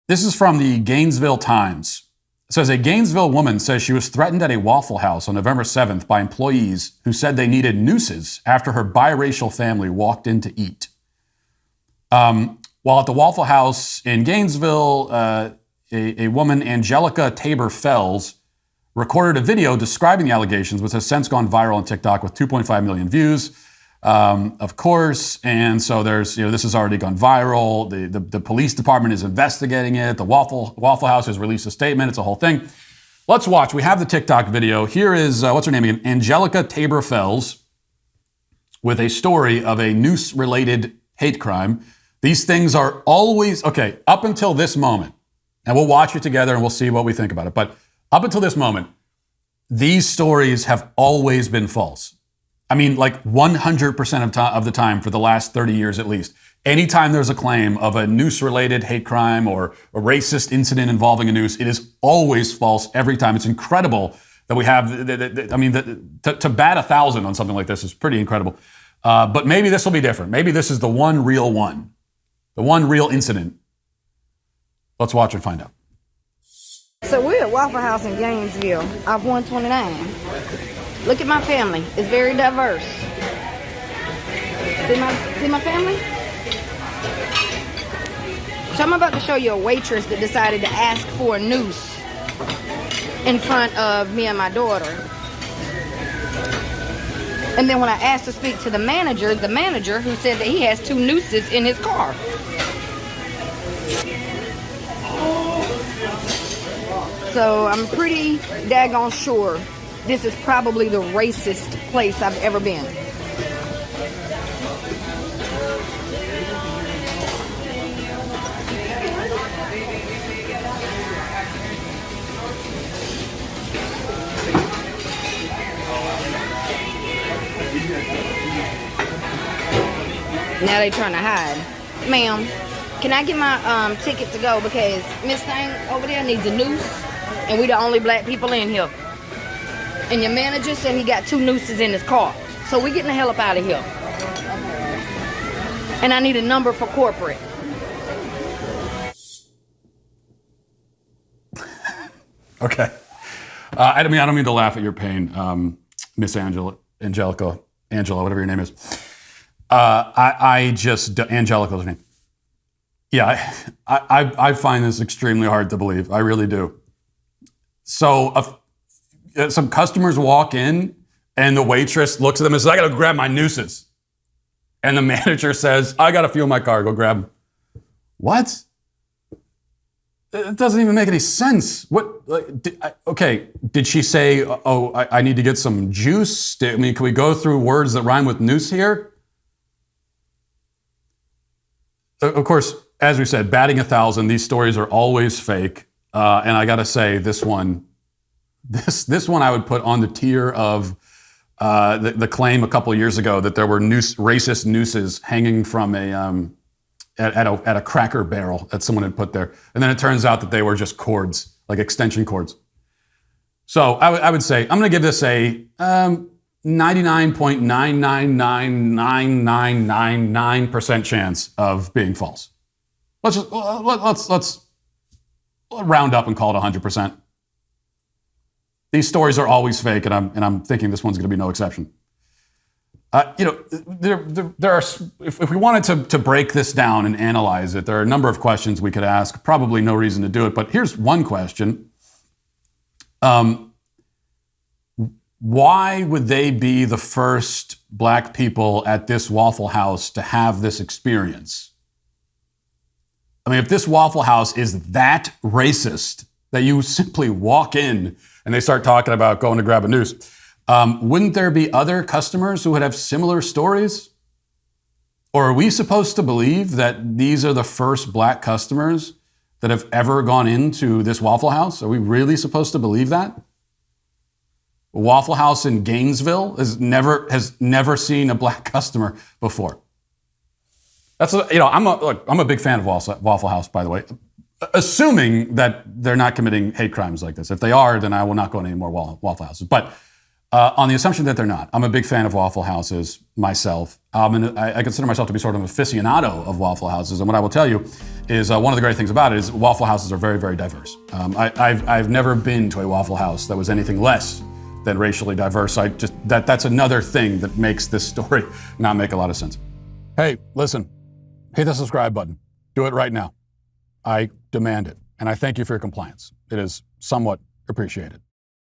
This is from the Gainesville Times. It says a Gainesville woman says she was threatened at a Waffle House on November 7th by employees who said they needed nooses after her biracial family walked in to eat. While at the Waffle House in Gainesville, a woman, Angelica Tabor Fells, recorded a video describing the allegations, which has since gone viral on TikTok with 2.5 million views. Of course, and so there's, this has already gone viral. The police department is investigating it. The Waffle House has released a statement. It's a whole thing. Let's watch. We have the TikTok video. Here is, what's her name again? Angelica Tabor Fells with a story of a Noose-related hate crime. These things are always, okay, up until this moment, and we'll watch it together and we'll see what we think about it. But up until this moment, these stories have always been false. I mean, like 100% of the time for the last 30 years at least. Anytime there's a claim of a Noose-related hate crime or a racist incident involving a noose, it is always false every time. It's incredible that we have, to bat 1,000 on something like this is pretty incredible. But maybe this will be different. Maybe this is the one real one. The one real incident. Let's watch and find out. So we're at Waffle House in Gainesville off 129. Look at my family. It's very diverse. See my family? So I'm about to show you a waitress that decided to ask for a noose in front of me and my daughter. And then when I asked to speak to the manager who said that he has 2 nooses in his car. So I'm pretty daggone sure this is probably the racist place I've ever been. Now they trying to hide. Ma'am, can I get my ticket to go because Miss Thing over there needs a noose and we the only black people in here. And your manager said he got 2 nooses in his car. So we getting the hell up out of here. And I need a number for corporate. Okay. I don't mean to laugh at your pain, Miss Angela, whatever your name is. Angelica's name. Yeah, I find this extremely hard to believe. I really do. So some customers walk in and the waitress looks at them and says, I gotta grab my nooses. And the manager says, I got a few in my car, go grab them. What? It doesn't even make any sense. Did she say, I need to get some juice? Can we go through words that rhyme with noose here? Of course, as we said, batting 1,000, these stories are always fake. And I gotta say, this one I would put on the tier of the claim a couple of years ago that there were racist nooses hanging from at a cracker barrel that someone had put there. And then it turns out that they were just cords, like extension cords. So I would say, I'm gonna give this a 99.9999999% chance of being false. Let's round up and call it 100%. These stories are always fake, and I'm thinking this one's going to be no exception. There are, if we wanted to break this down and analyze it, there are a number of questions we could ask. Probably no reason to do it, but here's one question. Why would they be the first black people at this Waffle House to have this experience? I mean, if this Waffle House is that racist that you simply walk in and they start talking about going to grab a noose, wouldn't there be other customers who would have similar stories? Or are we supposed to believe that these are the first black customers that have ever gone into this Waffle House? Are we really supposed to believe that? A Waffle House in Gainesville has never seen a black customer before. That's, I'm a big fan of Waffle House, by the way, assuming that they're not committing hate crimes like this. If they are, then I will not go to any more Waffle Houses. But On the assumption that they're not. I'm a big fan of Waffle Houses myself. I consider myself to be sort of an aficionado of Waffle Houses. And what I will tell you is one of the great things about it is Waffle Houses are very, very diverse. I've never been to a Waffle House that was anything less than racially diverse. That's another thing that makes this story not make a lot of sense. Hey, listen, hit the subscribe button. Do it right now. I demand it. And I thank you for your compliance. It is somewhat appreciated.